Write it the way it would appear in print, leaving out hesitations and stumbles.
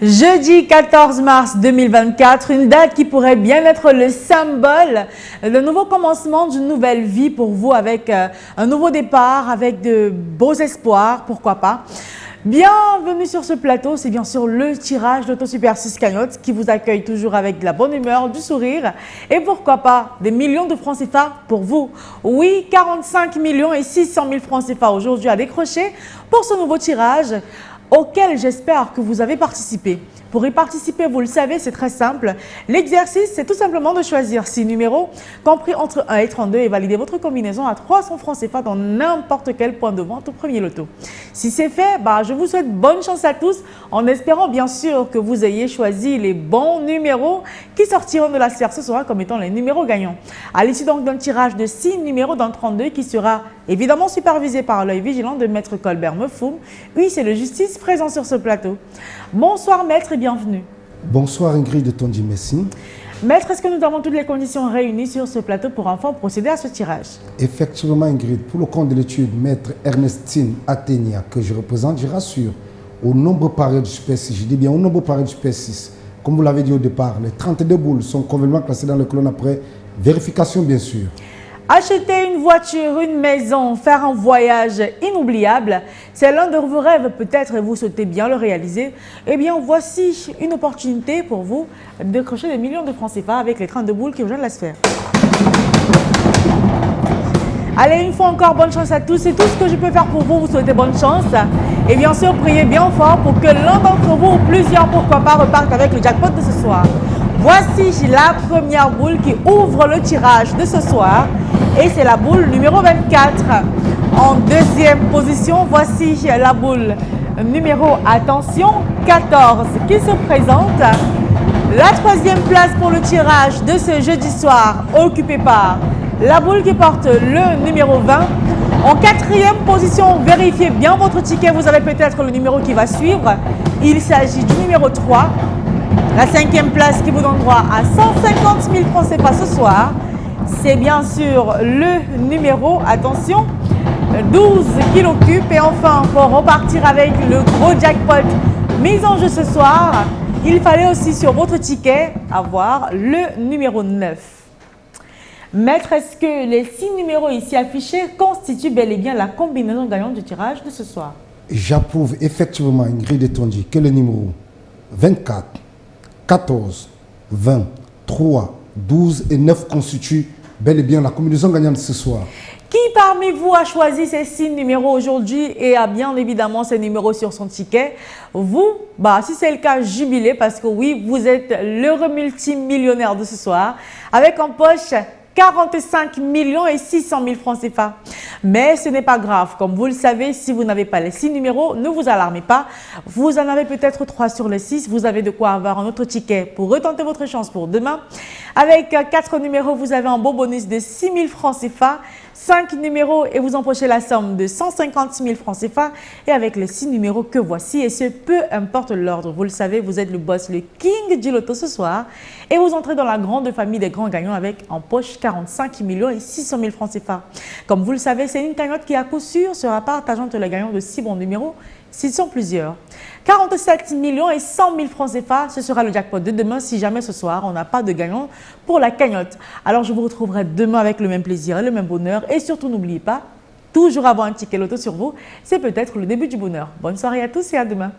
Jeudi 14 mars 2024, une date qui pourrait bien être le symbole de nouveau commencement d'une nouvelle vie pour vous avec un nouveau départ, avec de beaux espoirs, pourquoi pas. Bienvenue sur ce plateau, c'est bien sûr le tirage d'Auto Super 6 Cagnotte qui vous accueille toujours avec de la bonne humeur, du sourire et pourquoi pas des millions de francs CFA pour vous. Oui, 45 millions et 600 000 francs CFA aujourd'hui à décrocher pour ce nouveau tirage auquel j'espère que vous avez participé. Pour y participer, vous le savez, c'est très simple. L'exercice, c'est tout simplement de choisir 6 numéros, compris entre 1 et 32, et valider votre combinaison à 300 francs CFA dans n'importe quel point de vente au premier loto. Si c'est fait, je vous souhaite bonne chance à tous, en espérant bien sûr que vous ayez choisi les bons numéros qui sortiront de la sphère ce soir comme étant les numéros gagnants. À l'issue donc d'un tirage de 6 numéros dans 32 qui sera évidemment supervisé par l'œil vigilant de Maître Colbert Mefoum, huissier de justice présent sur ce plateau. Bonsoir Maître et bienvenue. Bonsoir Ingrid de Tondi Messi. Maître, est-ce que nous avons toutes les conditions réunies sur ce plateau pour enfin procéder à ce tirage? Effectivement Ingrid, pour le compte de l'étude, Maître Ernestine Athénia que je représente, je rassure, au nombre paré du Super 6, je dis bien au nombre paré du Super 6, comme vous l'avez dit au départ, les 32 boules sont convenablement classées dans le colonne après vérification bien sûr. Acheter une voiture, une maison, faire un voyage inoubliable, c'est l'un de vos rêves peut-être et vous souhaitez bien le réaliser. Eh bien, voici une opportunité pour vous de décrocher des millions de francs CFA avec les 32 boules qui rejoignent la sphère. Allez, une fois encore, bonne chance à tous. C'est tout ce que je peux faire pour vous. Vous souhaitez bonne chance. Et bien sûr, priez bien fort pour que l'un d'entre vous ou plusieurs, pourquoi pas, repartent avec le jackpot de ce soir. Voici la première boule qui ouvre le tirage de ce soir. Et c'est la boule numéro 24. En deuxième position, voici la boule numéro, attention, 14 qui se présente. La troisième place pour le tirage de ce jeudi soir, occupée par la boule qui porte le numéro 20. En quatrième position, vérifiez bien votre ticket, vous avez peut-être le numéro qui va suivre. Il s'agit du numéro 3. La cinquième place qui vous donne droit à 150 000 francs CFA ce soir. C'est bien sûr le numéro, attention, 12 qui l'occupe. Et enfin, pour repartir avec le gros jackpot mis en jeu ce soir, il fallait aussi sur votre ticket avoir le numéro 9. Maître, est-ce que les 6 numéros ici affichés constituent bel et bien la combinaison gagnante du tirage de ce soir? J'approuve effectivement Ingrid de Tondi que le numéro 24, 14, 20, 3, 12 et 9 constituent bel et bien la combinaison gagnante ce soir. Qui parmi vous a choisi ces 6 numéros aujourd'hui et a bien évidemment ces numéros sur son ticket? Vous, si c'est le cas, jubilez parce que oui, vous êtes l'heureux multimillionnaire de ce soir avec en poche 45 millions et 600 000 francs CFA. Mais ce n'est pas grave. Comme vous le savez, si vous n'avez pas les 6 numéros, ne vous alarmez pas. Vous en avez peut-être 3 sur les 6. Vous avez de quoi avoir un autre ticket pour retenter votre chance pour demain. Avec 4 numéros, vous avez un beau bonus de 6 000 francs CFA. 5 numéros et vous empochez la somme de 150 000 francs CFA. Et avec les 6 numéros que voici, et ce peu importe l'ordre, vous le savez, vous êtes le boss, le king du loto ce soir. Et vous entrez dans la grande famille des grands gagnants avec en poche 45 millions et 600 000 francs CFA. Comme vous le savez, c'est une cagnotte qui à coup sûr sera partageante le gagnant de 6 bons numéros s'ils sont plusieurs. 47 millions et 100 000 francs CFA, ce sera le jackpot de demain si jamais ce soir on n'a pas de gagnant pour la cagnotte. Alors je vous retrouverai demain avec le même plaisir et le même bonheur. Et surtout n'oubliez pas, toujours avoir un ticket loto sur vous, c'est peut-être le début du bonheur. Bonne soirée à tous et à demain.